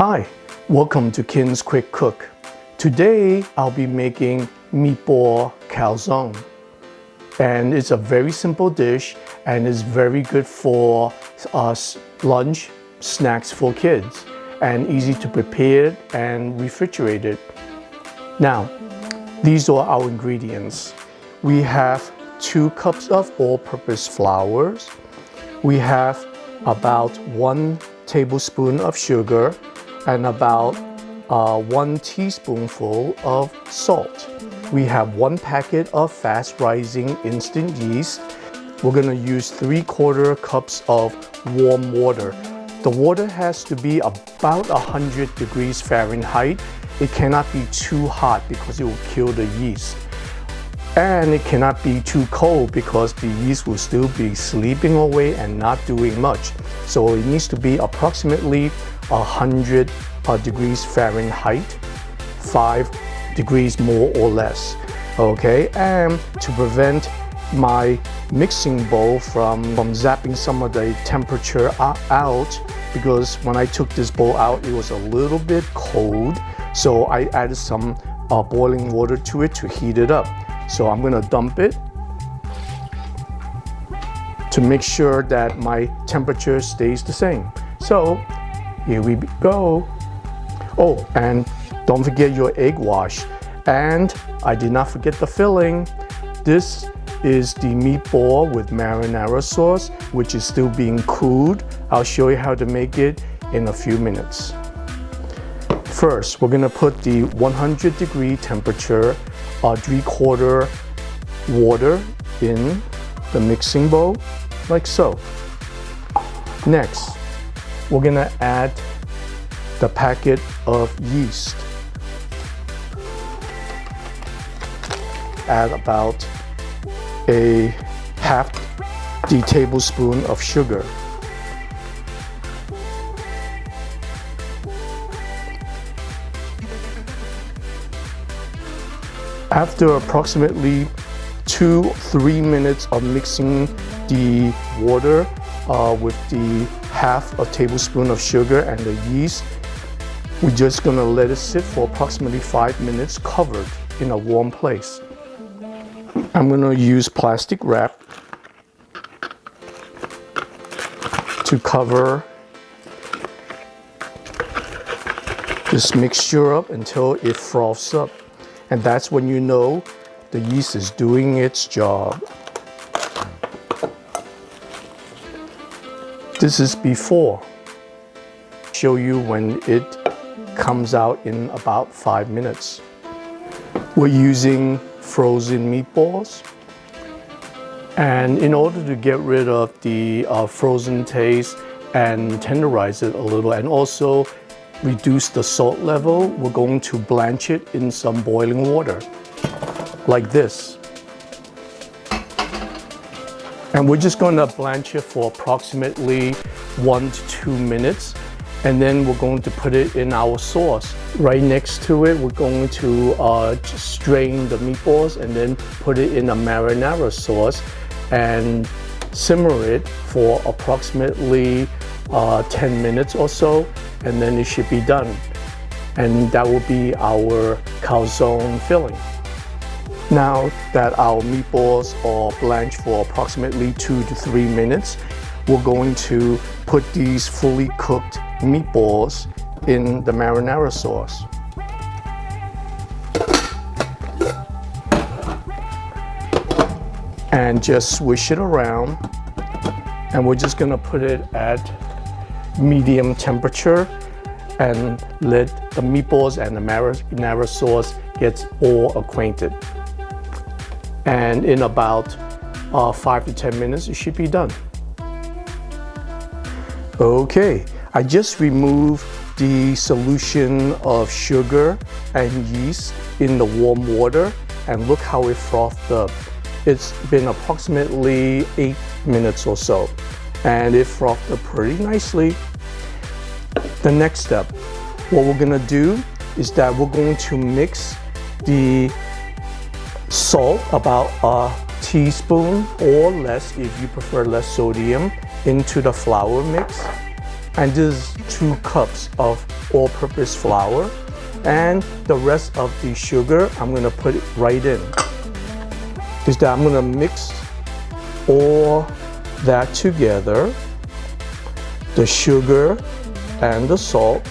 Hi, welcome to Ken's Quick Cook. Today I'll be making meatball calzone. And it's a very simple dish and is very good for lunch snacks for kids and easy to prepare and refrigerate it. Now, these are our ingredients. We have 2 cups of all-purpose flours. We have about 1 tablespoon of sugar and about 1 teaspoonful of salt. We have 1 packet of fast-rising instant yeast. We're gonna use 3/4 cups of warm water. The water has to be about 100 degrees Fahrenheit. It cannot be too hot because it will kill the yeast. And it cannot be too cold because the yeast will still be sleeping away and not doing much. So it needs to be approximately 100 degrees Fahrenheit, 5 degrees more or less. Okay, and to prevent my mixing bowl from zapping some of the temperature out, because when I took this bowl out, it was a little bit cold. So I added some boiling water to it to heat it up. So I'm gonna dump it to make sure that my temperature stays the same. So here we go. Oh, and don't forget your egg wash. And I did not forget the filling. This is the meatball with marinara sauce, which is still being cooled. I'll show you how to make it in a few minutes. First, we're gonna put the 100-degree temperature 3/4 water in the mixing bowl, like so. Next, we're gonna add the packet of yeast. Add about a half the tablespoon of sugar. After approximately 2-3 minutes of mixing the water with the half a tablespoon of sugar and the yeast, we're just gonna let it sit for approximately 5 minutes covered in a warm place. I'm gonna use plastic wrap to cover this mixture up until it froths up. And that's when you know the yeast is doing its job. This is before. Show you when it comes out in about 5 minutes. We're using frozen meatballs. And in order to get rid of the frozen taste and tenderize it a little, and also reduce the salt level, we're going to blanch it in some boiling water, like this. And we're just going to blanch it for approximately 1 to 2 minutes. And then we're going to put it in our sauce. Right next to it, we're going to strain the meatballs and then put it in a marinara sauce and simmer it for approximately 10 minutes or so, and then it should be done. And that will be our calzone filling. Now that our meatballs are blanched for approximately 2 to 3 minutes, we're going to put these fully cooked meatballs in the marinara sauce. And just swish it around. And we're just gonna put it at medium temperature and let the meatballs and the marinara sauce get all acquainted. And in about 5 to 10 minutes, it should be done. Okay, I just removed the solution of sugar and yeast in the warm water, and look how it frothed up. It's been approximately 8 minutes or so, and it frothed up pretty nicely. The next step, what we're gonna do is that we're going to mix the salt, about a teaspoon or less if you prefer less sodium, into the flour mix. And this is 2 cups of all-purpose flour, and the rest of the sugar I'm gonna put it right in. Is that I'm gonna mix all that together, the sugar and the salt.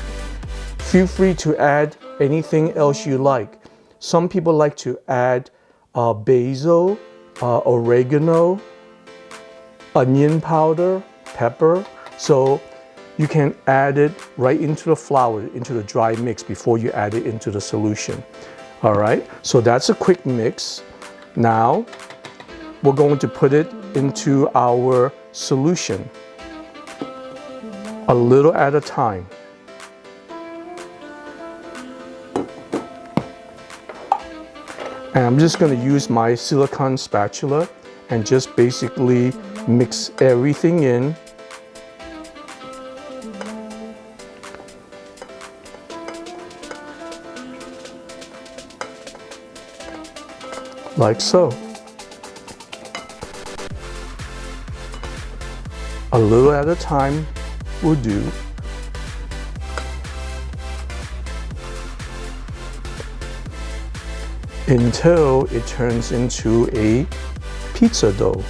Feel free to add anything else you like. Some people like to add basil, oregano, onion powder, pepper. So you can add it right into the flour, into the dry mix before you add it into the solution. All right, so that's a quick mix. Now we're going to put it into our solution, a little at a time. And I'm just going to use my silicone spatula and just basically mix everything in. Like so. A little at a time will do. Until it turns into a pizza dough.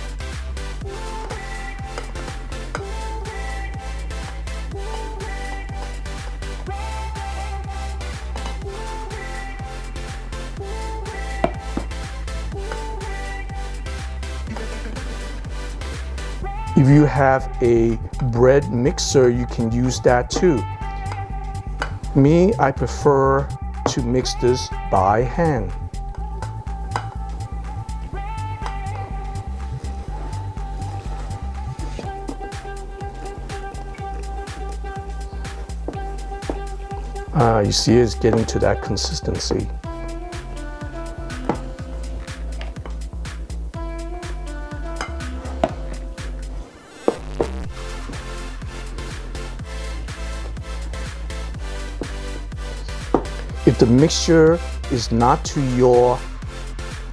If you have a bread mixer, you can use that too. Me, I prefer to mix this by hand. You see it's getting to that consistency. If the mixture is not to your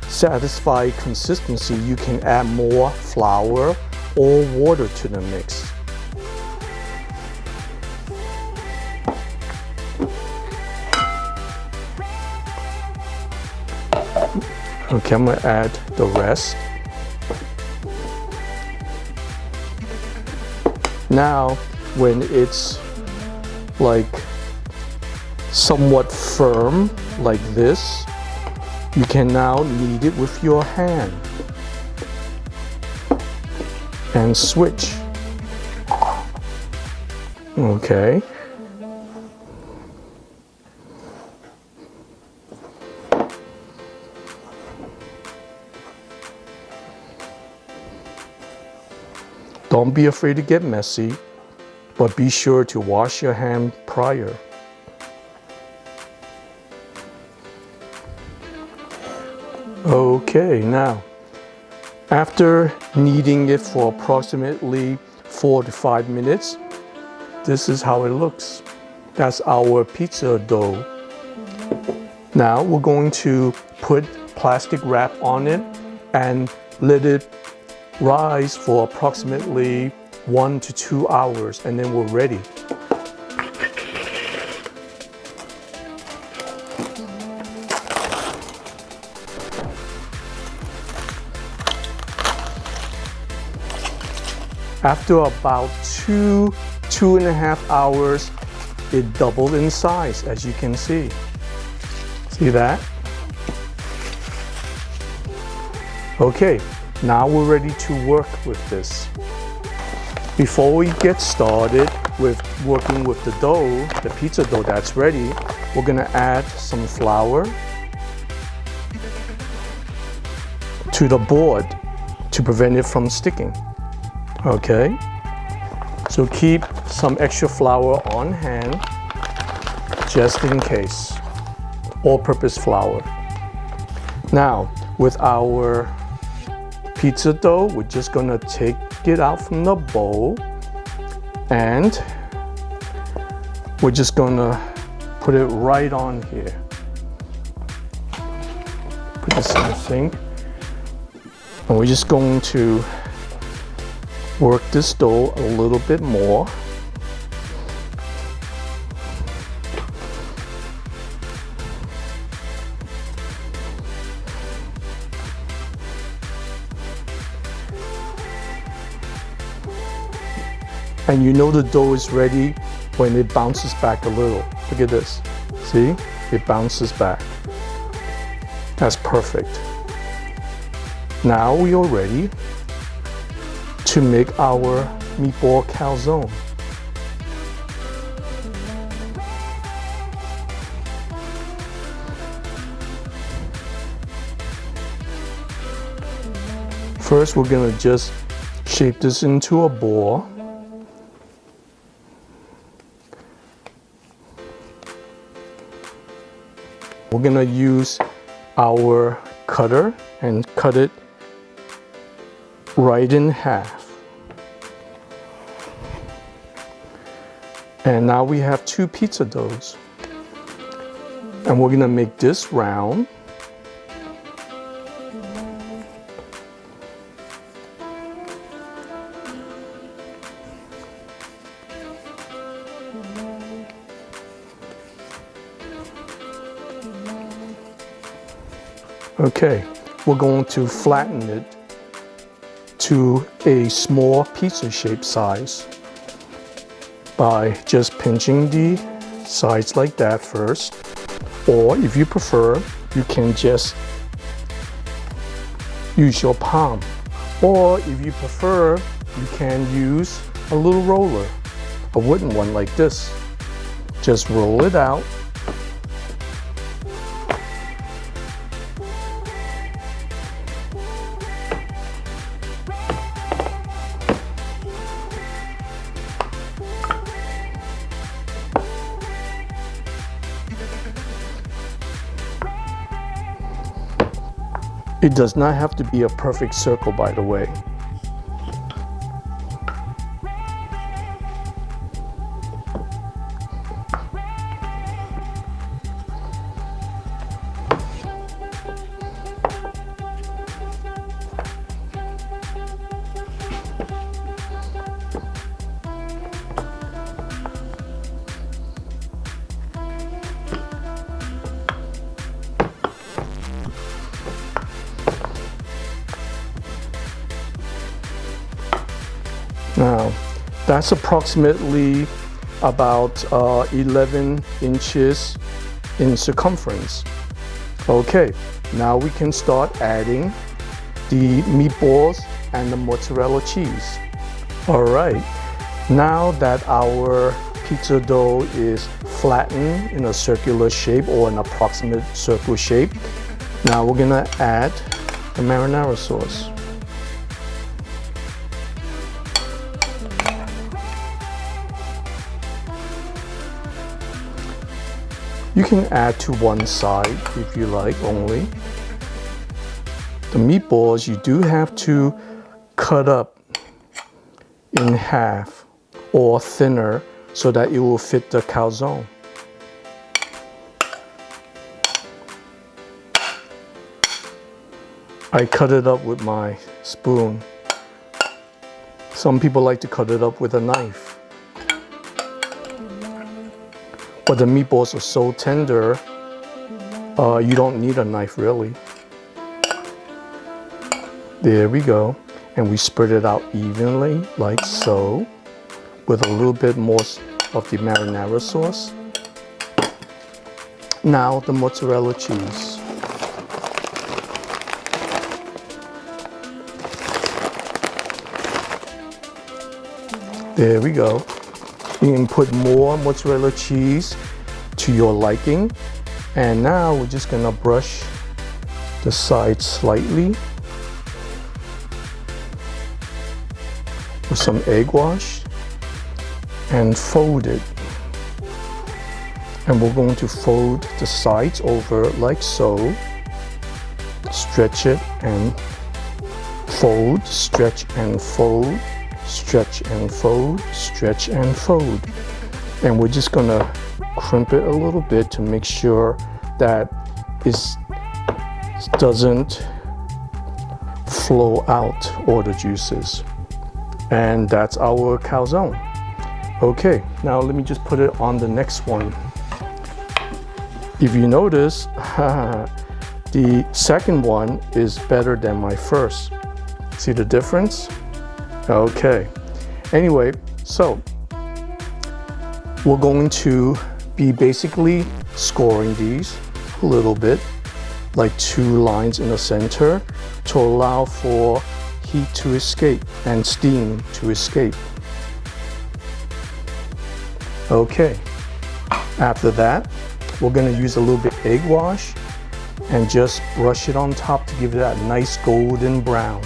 satisfied consistency, you can add more flour or water to the mix. Okay, I'm gonna add the rest. Now, when it's like somewhat firm, like this, you can now knead it with your hand and switch. Okay. Don't be afraid to get messy, but be sure to wash your hand prior. Okay, now, after kneading it for approximately 4 to 5 minutes, this is how it looks. That's our pizza dough. Now we're going to put plastic wrap on it and let it rise for approximately 1 to 2 hours, and then we're ready. After about 2.5 hours, it doubled in size, as you can see. See that? Okay, now we're ready to work with this. Before we get started with working with the dough, the pizza dough that's ready, we're gonna add some flour to the board to prevent it from sticking. Okay, so keep some extra flour on hand just in case, all-purpose flour. Now, with our pizza dough, we're just gonna take it out from the bowl and we're just gonna put it right on here. Put this in the sink, and we're just going to work this dough a little bit more. And you know the dough is ready when it bounces back a little. Look at this. See? It bounces back. That's perfect. Now we are ready to make our meatball calzone. First, we're gonna just shape this into a ball. We're gonna use our cutter and cut it right in half. And now we have 2 pizza doughs. And we're gonna make this round. Okay, we're going to flatten it to a small pizza shape size by just pinching the sides like that first. Or if you prefer, you can just use your palm. Or if you prefer, you can use a little roller, a wooden one like this. Just roll it out. It does not have to be a perfect circle, by the way. Now, that's approximately about 11 inches in circumference. Okay, now we can start adding the meatballs and the mozzarella cheese. All right, now that our pizza dough is flattened in a circular shape or an approximate circle shape, now we're gonna add the marinara sauce. You can add to one side if you like only. The meatballs you do have to cut up in half or thinner so that it will fit the calzone. I cut it up with my spoon. Some people like to cut it up with a knife. But the meatballs are so tender, you don't need a knife really. There we go. And we spread it out evenly, like so, with a little bit more of the marinara sauce. Now the mozzarella cheese. There we go. You can put more mozzarella cheese to your liking. And now we're just gonna brush the sides slightly with some egg wash and fold it. And we're going to fold the sides over like so. Stretch it and fold, stretch and fold. Stretch and fold, stretch and fold. And we're just gonna crimp it a little bit to make sure that it doesn't flow out all the juices. And that's our calzone. Okay, now let me just put it on the next one. If you notice, the second one is better than my first. See the difference? Okay. Anyway, So we're going to be basically scoring these a little bit, like 2 lines in the center to allow for heat to escape and steam to escape. Okay, after that, we're gonna use a little bit egg wash and just brush it on top to give it that nice golden brown.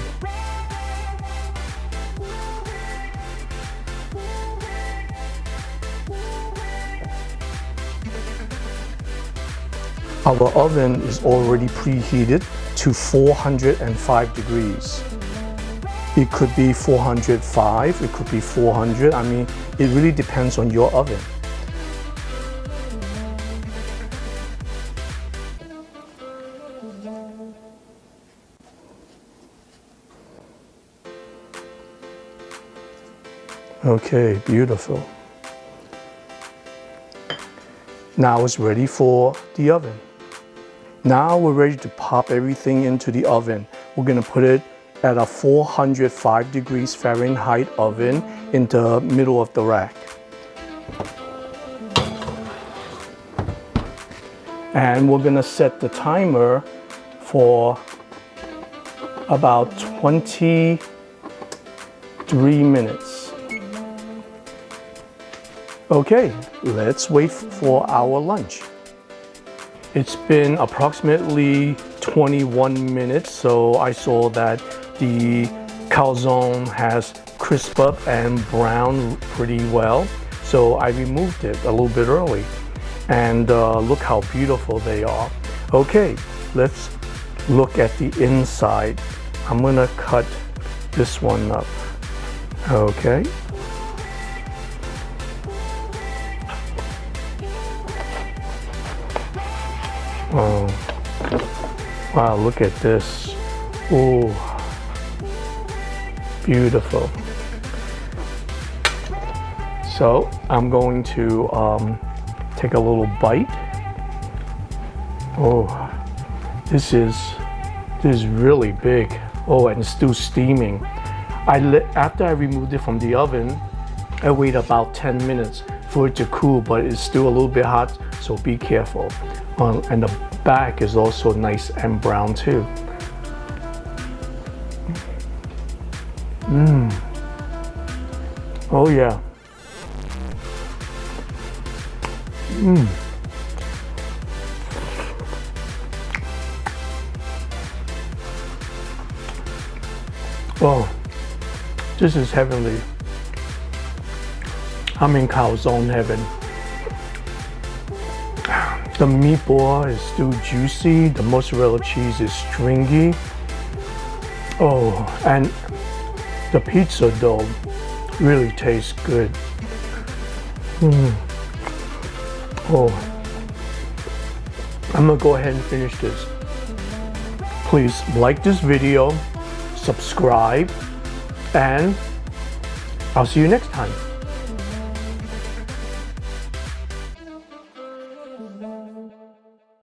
Our oven is already preheated to 405 degrees. It could be 405, it could be 400. I mean, it really depends on your oven. Okay, beautiful. Now it's ready for the oven. Now we're ready to pop everything into the oven. We're gonna put it at a 405 degrees Fahrenheit oven in the middle of the rack. And we're gonna set the timer for about 23 minutes. Okay, let's wait for our lunch. It's been approximately 21 minutes, so I saw that the calzone has crisped up and browned pretty well. So I removed it a little bit early. And look how beautiful they are. Okay, let's look at the inside. I'm gonna cut this one up. Okay. Oh, wow, look at this. Oh, beautiful. So I'm going to take a little bite. Oh, this is really big. Oh, and it's still steaming. After I removed it from the oven, I wait about 10 minutes for it to cool, but it's still a little bit hot, so be careful. And the back is also nice and brown too. Oh yeah. Oh, this is heavenly. I'm in calzone heaven. The meatball is still juicy, the mozzarella cheese is stringy. Oh, and the pizza dough really tastes good. Oh, I'm gonna go ahead and finish this. Please like this video, subscribe, and I'll see you next time.